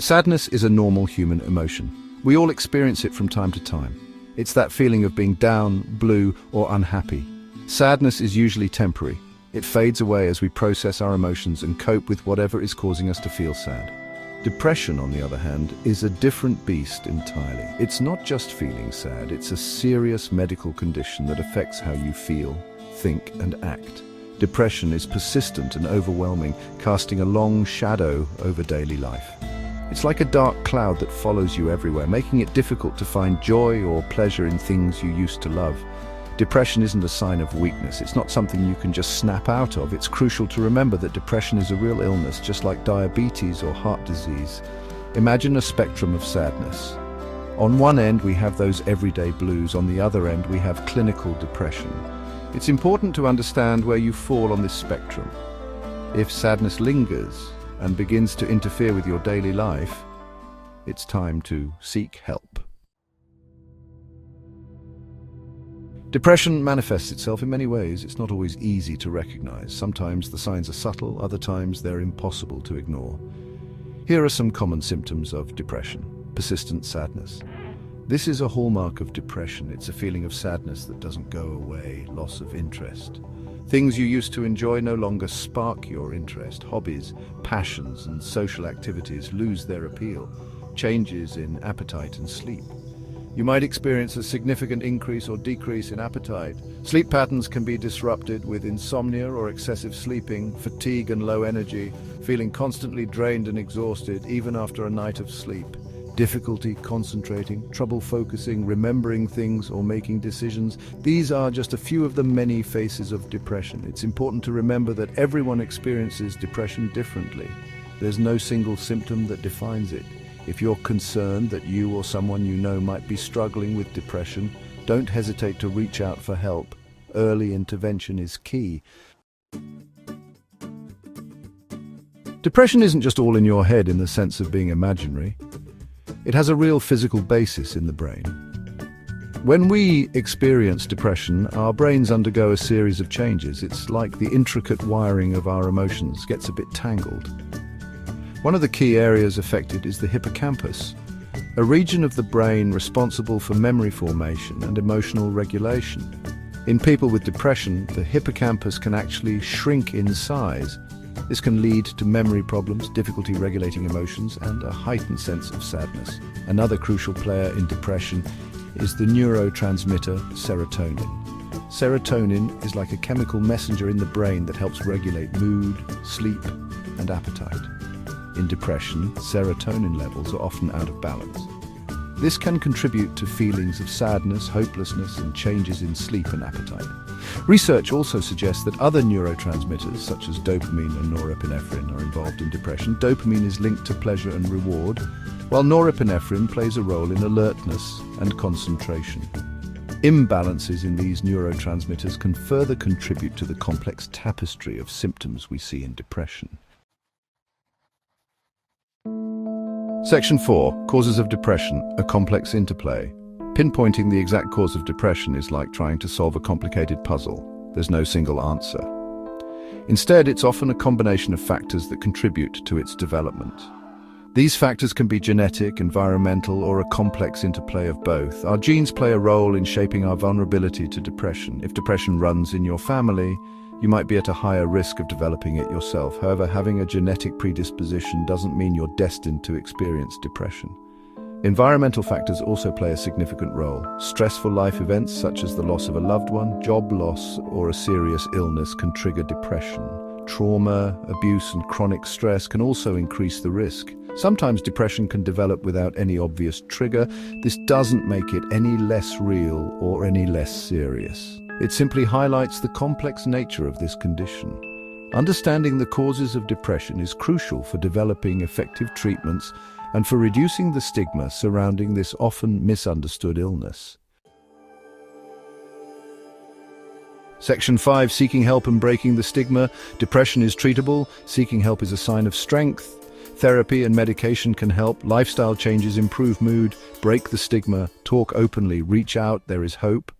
Sadness is a normal human emotion. We all experience it from time to time. It's that feeling of being down, blue, or unhappy. Sadness is usually temporary. It fades away as we process our emotions and cope with whatever is causing us to feel sad. Depression, on the other hand, is a different beast entirely. It's not just feeling sad, it's a serious medical condition that affects how you feel, think, and act. Depression is persistent and overwhelming, casting a long shadow over daily life. It's like a dark cloud that follows you everywhere, making it difficult to find joy or pleasure in things you used to love. Depression isn't a sign of weakness. It's not something you can just snap out of. It's crucial to remember that depression is a real illness, just like diabetes or heart disease. Imagine a spectrum of sadness. On one end, we have those everyday blues. On the other end, we have clinical depression. It's important to understand where you fall on this spectrum. If sadness lingers and begins to interfere with your daily life, it's time to seek help. Depression manifests itself in many ways. It's not always easy to recognize. Sometimes the signs are subtle, other times they're impossible to ignore. Here are some common symptoms of depression. Persistent sadness. This is a hallmark of depression. It's a feeling of sadness that doesn't go away, loss of interest. Things you used to enjoy no longer spark your interest. Hobbies, passions, and social activities lose their appeal. Changes in appetite and sleep. You might experience a significant increase or decrease in appetite. Sleep patterns can be disrupted with insomnia or excessive sleeping, fatigue and low energy, feeling constantly drained and exhausted even after a night of sleep. Difficulty concentrating, trouble focusing, remembering things or making decisions. These are just a few of the many faces of depression. It's important to remember that everyone experiences depression differently. There's no single symptom that defines it. If you're concerned that you or someone you know might be struggling with depression, don't hesitate to reach out for help. Early intervention is key. Depression isn't just all in your head in the sense of being imaginary. It has a real physical basis in the brain. When we experience depression, our brains undergo a series of changes. It's like the intricate wiring of our emotions gets a bit tangled. One of the key areas affected is the hippocampus, a region of the brain responsible for memory formation and emotional regulation. In people with depression, the hippocampus can actually shrink in size. This can lead to memory problems, difficulty regulating emotions, and a heightened sense of sadness. Another crucial player in depression is the neurotransmitter serotonin. Serotonin is like a chemical messenger in the brain that helps regulate mood, sleep, and appetite. In depression, serotonin levels are often out of balance. This can contribute to feelings of sadness, hopelessness, and changes in sleep and appetite. Research also suggests that other neurotransmitters, such as dopamine and norepinephrine, are involved in depression. Dopamine is linked to pleasure and reward, while norepinephrine plays a role in alertness and concentration. Imbalances in these neurotransmitters can further contribute to the complex tapestry of symptoms we see in depression. Section 4. Causes of depression, a complex interplay. Pinpointing the exact cause of depression is like trying to solve a complicated puzzle. There's no single answer. Instead, it's often a combination of factors that contribute to its development. These factors can be genetic, environmental, or a complex interplay of both. Our genes play a role in shaping our vulnerability to depression. If depression runs in your family, you might be at a higher risk of developing it yourself. However, having a genetic predisposition doesn't mean you're destined to experience depression. Environmental factors also play a significant role. Stressful life events such as the loss of a loved one, job loss, or a serious illness can trigger depression. Trauma, abuse, and chronic stress can also increase the risk. Sometimes depression can develop without any obvious trigger. This doesn't make it any less real or any less serious. It simply highlights the complex nature of this condition. Understanding the causes of depression is crucial for developing effective treatments and for reducing the stigma surrounding this often misunderstood illness. Section 5. Seeking help and breaking the stigma. Depression is treatable. Seeking help is a sign of strength. Therapy and medication can help. Lifestyle changes improve mood. Break the stigma. Talk openly. Reach out. There is hope.